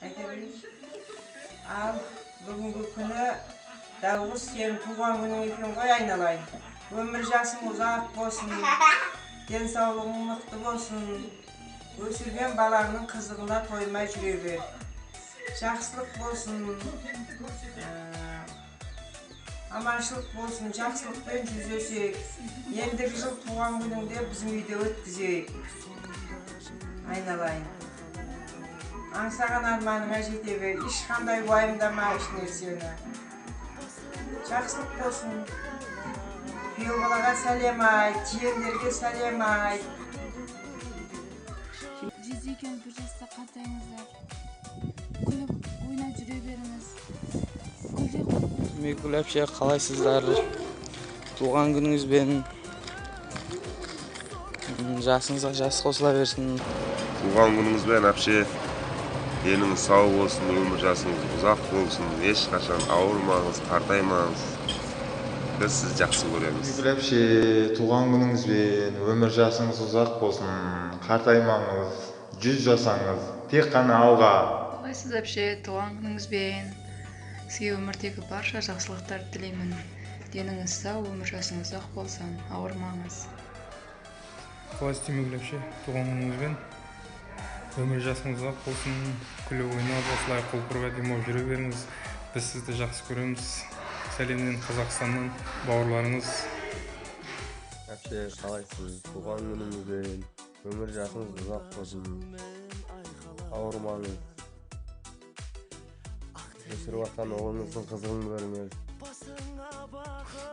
Aytabilir. Al бүгінгі күні Davuz senin tuğan günün eкен ғой aynalayın. Ömür жасың uzak болсын, денсаулығың мықты болсын. Өсірген балаңның қызығына тоймай жүре бер. Жақсылық болсын, аманшылық болсын, жақсылықпен жүздесек. Ендігі жыл туған күніңде біздің үйде өткізейік. Айналайын. Аңсаған арманыңа жете бер. Ешқандай уайымдама еш нәрсені. Жақсылық болсын. Күйеу балаға сәлем айт, жиендерге сәлем айт. Жездейken bir жаста қартайыңыздар. Күліп ойнап жүре беріңіз. Мекул әпше, қалайсыздар? Туған күніңізбен жасыңызға жас қосыла берсін. Туған күніңізбен әпше, деніңіз сау болсын, өмір жасыңыз ұзақ болсын, ешқашан ауырмаңыз, қартаймаңыз. Біз сіз жақсы көреміз. Мекул әпше, туған күніңізбен өмір жасыңыз ұзақ болсын, қартаймаңыз, 100 жасаңыз, тек қана алға. Қалайсыз әпше, туған күніңізбен сізге өмірдегі барша жақсылықтар тілеймін. Деніңіз сау, өмір жасыңыз ұзақ болсын, ауырмаңыз. Қалайсыз Мекул әпше, туған күніңізбен өмір жасыңыз ұзақ болсын, күліп ойнап осылай қол құрып әдемі болып жүре беріңіз. Біз сізді жақсы көреміз. Сәлемнен Қазақстаннан бауырларыңыз. Әпше, қалайсыз? Туған күніңізбен өмір жасыңыз ұзақ болсын, ауырмаңыз. Өсіріп жатқан ұлыңыздың қызығын көріңіз.